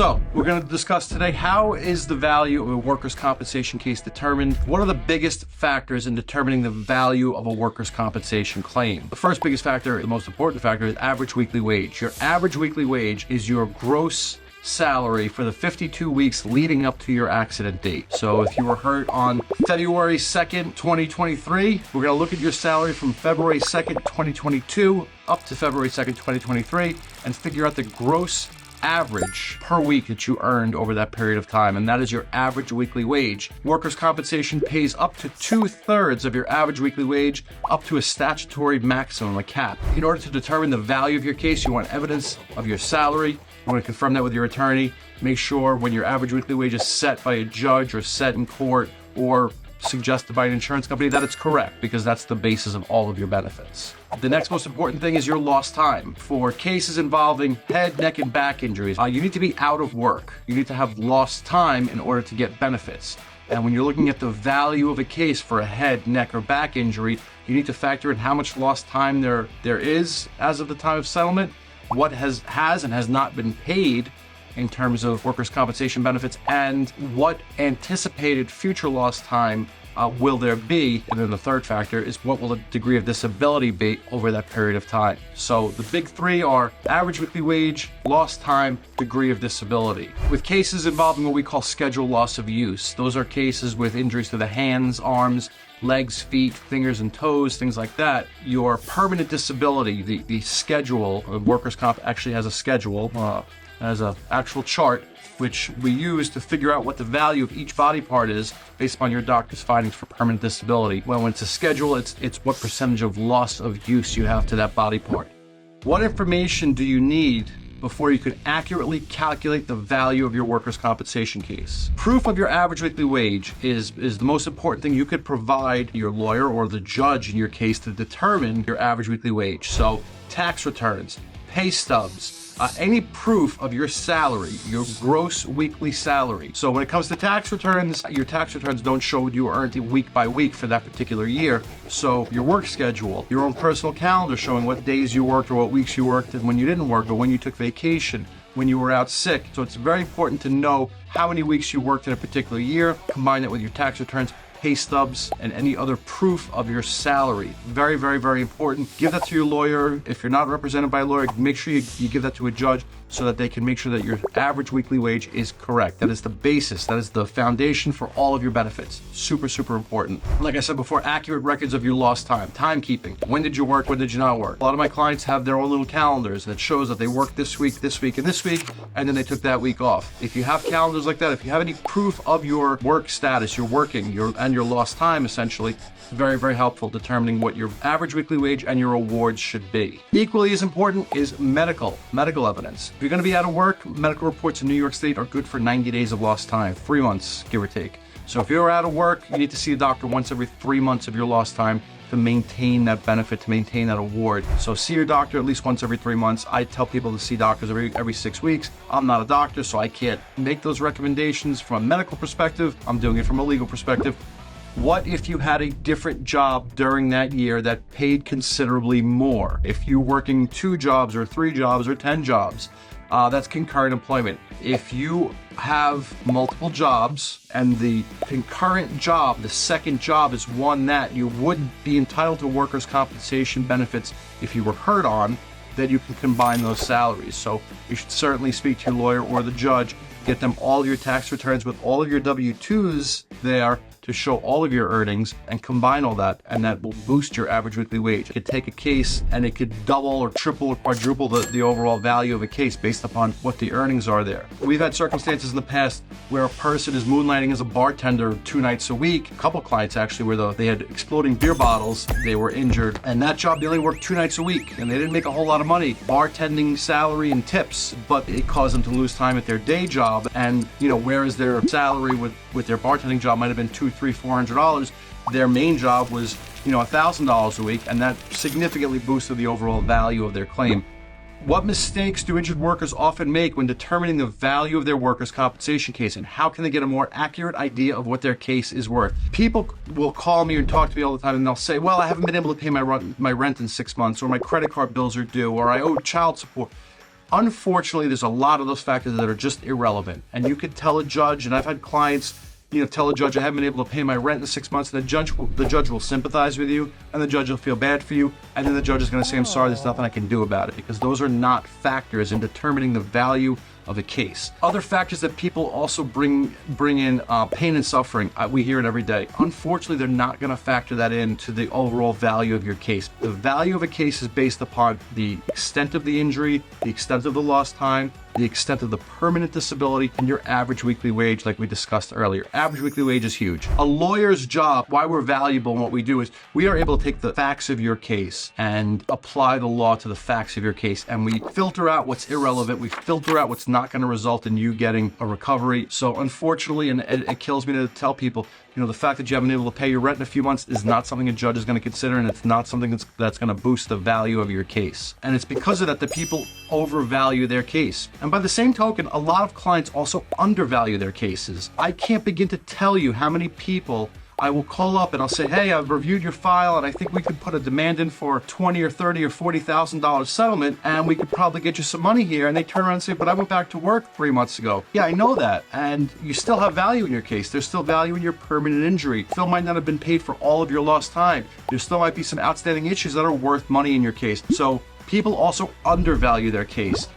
So we're going to discuss today, how is the value of a workers' compensation case determined? What are the biggest factors in determining the value of a workers' compensation claim? The first biggest factor, the most important factor, is average weekly wage. Your average weekly wage is your gross salary for the 52 weeks leading up to your accident date. So if you were hurt on February 2nd, 2023, we're going to look at your salary from February 2nd, 2022 up to February 2nd, 2023 and figure out the gross average per week that you earned over that period of time, and that is your average weekly wage. Workers' compensation pays up to 2/3 of your average weekly wage, up to a statutory maximum, a cap. In order to determine the value of your case, you want evidence of your salary. You want to confirm that with your attorney. Make sure when your average weekly wage is set by a judge or set in court or suggested by an insurance company that it's correct, because that's the basis of all of your benefits. The next most important thing is your lost time. For cases involving head, neck, and back injuries, you need to be out of work. You need to have lost time in order to get benefits. And when you're looking at the value of a case for a head, neck, or back injury, you need to factor in how much lost time there is as of the time of settlement, what has and has not been paid in terms of workers' compensation benefits, and what anticipated future lost time will there be. And then the third factor is, what will the degree of disability be over that period of time. So the big three are average weekly wage, lost time, degree of disability. With cases involving what we call scheduled loss of use, those are cases with injuries to the hands, arms, legs, feet, fingers and toes, things like that. Your permanent disability, the schedule, workers' comp actually has a schedule, has an actual chart which we use to figure out what the value of each body part is based upon your doctor's findings for permanent disability. Well, when it's a schedule, it's what percentage of loss of use you have to that body part. What information do you need before you can accurately calculate the value of your workers' compensation case? Proof of your average weekly wage is the most important thing you could provide your lawyer or the judge in your case to determine your average weekly wage. So tax returns, pay stubs, any proof of your salary, your gross weekly salary. So when it comes to tax returns, your tax returns don't show what you earned week by week for that particular year. So your work schedule, your own personal calendar showing what days you worked or what weeks you worked and when you didn't work, or when you took vacation, when you were out sick. So it's very important to know how many weeks you worked in a particular year, combine that with your tax returns, pay stubs, and any other proof of your salary. Very, very, very important. Give that to your lawyer. If you're not represented by a lawyer, make sure you give that to a judge so that they can make sure that your average weekly wage is correct. That is the basis. That is the foundation for all of your benefits. Super, super important. Like I said before, accurate records of your lost time. Timekeeping. When did you work? When did you not work? A lot of my clients have their own little calendars that shows that they worked this week, and this week, and then they took that week off. If you have calendars like that, if you have any proof of your work status, you're working, and your lost time, essentially, very, very helpful determining what your average weekly wage and your awards should be. Equally as important is medical evidence. If you're going to be out of work, medical reports in New York State are good for 90 days of lost time, 3 months, give or take. So if you're out of work, you need to see a doctor once every 3 months of your lost time to maintain that benefit, to maintain that award. So see your doctor at least once every 3 months. I tell people to see doctors every 6 weeks. I'm not a doctor, so I can't make those recommendations from a medical perspective. I'm doing it from a legal perspective. What if you had a different job during that year that paid considerably more? If you're working 2 jobs or 3 jobs or 10 jobs, that's concurrent employment. If you have multiple jobs and the concurrent job, the second job, is one that you wouldn't be entitled to workers' compensation benefits if you were hurt on, then you can combine those salaries. So you should certainly speak to your lawyer or the judge, get them all your tax returns with all of your W-2s there to show all of your earnings and combine all that, and that will boost your average weekly wage. It could take a case and it could double or triple or quadruple the overall value of a case based upon what the earnings are there. We've had circumstances in the past where a person is moonlighting as a bartender 2 nights a week. A couple clients actually where they had exploding beer bottles, they were injured, and that job they only worked 2 nights a week and they didn't make a whole lot of money, bartending salary and tips, but it caused them to lose time at their day job. And whereas their salary with their bartending job might have been $200, $300, $400, their main job was $1,000 a week, and that significantly boosted the overall value of their claim. What mistakes do injured workers often make when determining the value of their workers' compensation case, and how can they get a more accurate idea of what their case is worth? People will call me and talk to me all the time, and they'll say, well, I haven't been able to pay my rent in 6 months, or my credit card bills are due, or I owe child support. Unfortunately, there's a lot of those factors that are just irrelevant. And you could tell a judge, and I've had clients, tell a judge I haven't been able to pay my rent in 6 months, and the judge will sympathize with you, and the judge will feel bad for you, and then the judge is going to say, I'm sorry, there's nothing I can do about it, because those are not factors in determining the value of a case. Other factors that people also bring in pain and suffering. We hear it every day. Unfortunately, they're not going to factor that into the overall value of your case. The value of a case is based upon the extent of the injury, the extent of the lost time, the extent of the permanent disability, and your average weekly wage, like we discussed earlier. Average weekly wage is huge. A lawyer's job, why we're valuable in what we do, is we are able to take the facts of your case and apply the law to the facts of your case, and we filter out what's irrelevant. We filter out what's not going to result in you getting a recovery. So unfortunately, and it kills me to tell people, the fact that you haven't been able to pay your rent in a few months is not something a judge is going to consider, and it's not something that's going to boost the value of your case. And it's because of that people overvalue their case. And by the same token, a lot of clients also undervalue their cases. I can't begin to tell you how many people I will call up and I'll say, hey, I've reviewed your file and I think we could put a demand in for $20,000 or $30,000 or $40,000 settlement, and we could probably get you some money here. And they turn around and say, but I went back to work 3 months ago. Yeah, I know that. And you still have value in your case. There's still value in your permanent injury. Still might not have been paid for all of your lost time. There still might be some outstanding issues that are worth money in your case. So people also undervalue their case.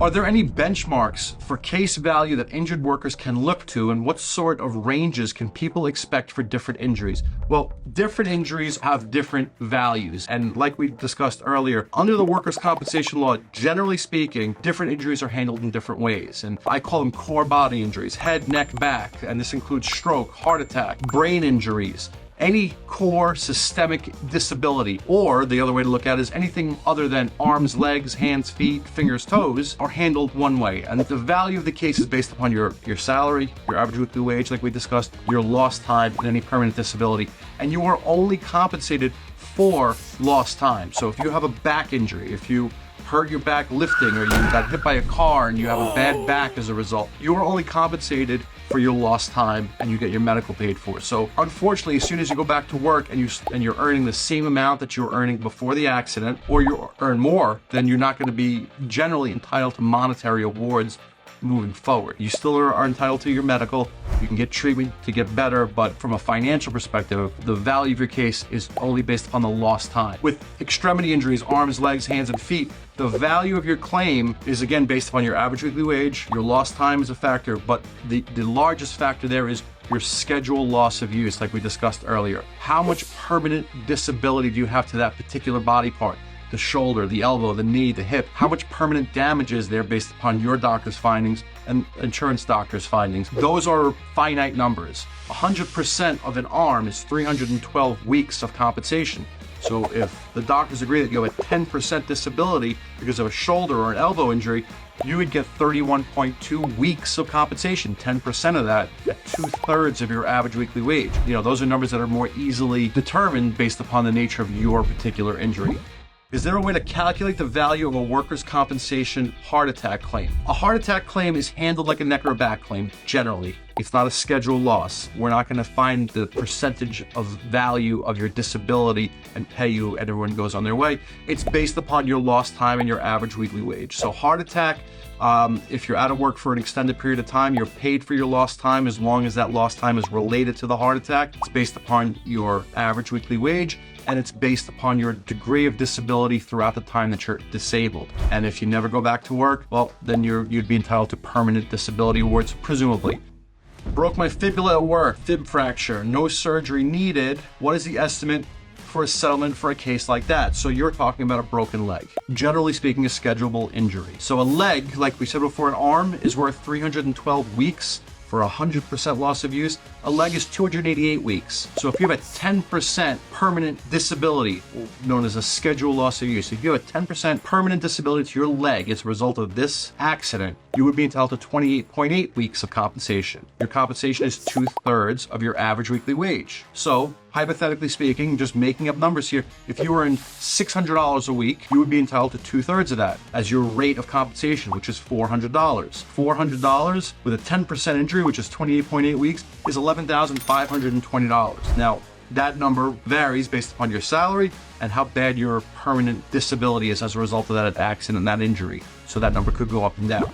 Are there any benchmarks for case value that injured workers can look to, and what sort of ranges can people expect for different injuries? Well, different injuries have different values, and like we discussed earlier, under the workers' compensation law, generally speaking, different injuries are handled in different ways, and I call them core body injuries: head, neck, back, and this includes stroke, heart attack, brain injuries. Any core systemic disability, or the other way to look at it is anything other than arms, legs, hands, feet, fingers, toes, are handled one way. And the value of the case is based upon your salary, your average weekly wage, like we discussed, your lost time, and any permanent disability. And you are only compensated for lost time. So if you have a back injury, if you hurt your back lifting, or you got hit by a car and you have a bad back as a result, you are only compensated for your lost time, and you get your medical paid for. So unfortunately, as soon as you go back to work and you're earning the same amount that you were earning before the accident, or you earn more, then you're not going to be generally entitled to monetary awards moving forward. You still are entitled to your medical. You can get treatment to get better, but from a financial perspective, the value of your case is only based upon the lost time. With extremity injuries, arms, legs, hands, and feet, the value of your claim is again based upon your average weekly wage. Your lost time is a factor, but the largest factor there is your schedule loss of use, like we discussed earlier. How much permanent disability do you have to that particular body part? The shoulder, the elbow, the knee, the hip. How much permanent damage is there based upon your doctor's findings and insurance doctor's findings? Those are finite numbers. 100% of an arm is 312 weeks of compensation. So if the doctors agree that you have a 10% disability because of a shoulder or an elbow injury, you would get 31.2 weeks of compensation, 10% of that at 2/3 of your average weekly wage. Those are numbers that are more easily determined based upon the nature of your particular injury. Is there a way to calculate the value of a workers' compensation heart attack claim? A heart attack claim is handled like a neck or back claim, generally. It's not a scheduled loss. We're not going to find the percentage of value of your disability and pay you, and everyone goes on their way. It's based upon your lost time and your average weekly wage. So heart attack, if you're out of work for an extended period of time, you're paid for your lost time as long as that lost time is related to the heart attack. It's based upon your average weekly wage, and it's based upon your degree of disability throughout the time that you're disabled. And if you never go back to work, well, then you'd be entitled to permanent disability awards, presumably. Broke my fibula at work, fib fracture, no surgery needed. What is the estimate for a settlement for a case like that? So you're talking about a broken leg. Generally speaking, a schedulable injury. So a leg, like we said before, an arm is worth 312 weeks. For 100% loss of use, a leg is 288 weeks. So if you have a 10% permanent disability, known as a scheduled loss of use, if you have a 10% permanent disability to your leg as a result of this accident, you would be entitled to 28.8 weeks of compensation. Your compensation is 2/3 of your average weekly wage. So hypothetically speaking, just making up numbers here, if you earn $600 a week, you would be entitled to 2/3 of that as your rate of compensation, which is $400. $400 with a 10% injury, which is 28.8 weeks, is $11,520. Now, that number varies based upon your salary and how bad your permanent disability is as a result of that accident and that injury. So that number could go up and down.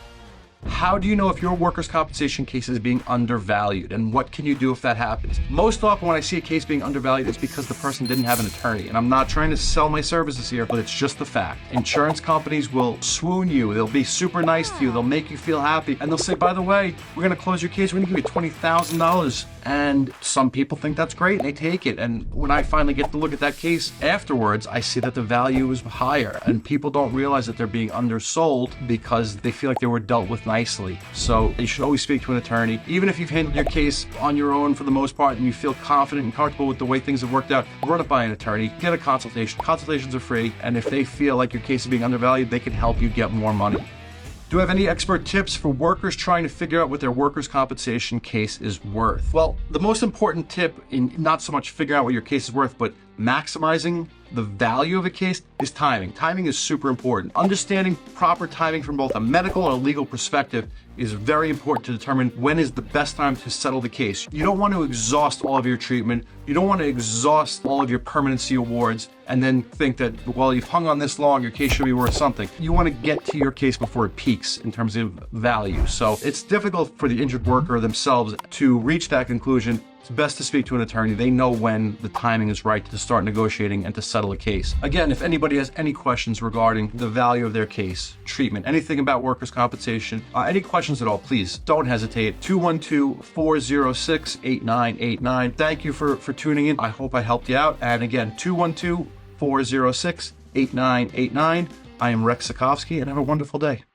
How do you know if your workers' compensation case is being undervalued, and what can you do if that happens? Most often when I see a case being undervalued, it's because the person didn't have an attorney. And I'm not trying to sell my services here, but it's just the fact. Insurance companies will swoon you. They'll be super nice to you. They'll make you feel happy. And they'll say, by the way, we're going to close your case. We're going to give you $20,000. And some people think that's great. And they take it. And when I finally get to look at that case afterwards, I see that the value is higher. And people don't realize that they're being undersold because they feel like they were dealt with nicely. So you should always speak to an attorney. Even if you've handled your case on your own for the most part and you feel confident and comfortable with the way things have worked out, run it by an attorney, get a consultation. Consultations are free, and if they feel like your case is being undervalued, they can help you get more money. Do you have any expert tips for workers trying to figure out what their workers' compensation case is worth? Well, the most important tip in not so much figuring out what your case is worth, but maximizing the value of a case is timing. Timing is super important. Understanding proper timing from both a medical and a legal perspective is very important to determine when is the best time to settle the case. You don't want to exhaust all of your treatment. You don't want to exhaust all of your permanency awards and then think that, well, you've hung on this long, your case should be worth something. You want to get to your case before it peaks in terms of value. So it's difficult for the injured worker themselves to reach that conclusion. It's best to speak to an attorney. They know when the timing is right to start negotiating and to settle a case. Again, if anybody has any questions regarding the value of their case, treatment, anything about workers' compensation, any questions at all, please don't hesitate. 212-406-8989. Thank you for tuning in. I hope I helped you out. And again, 212-406-8989. I am Rex Sikowski, and have a wonderful day.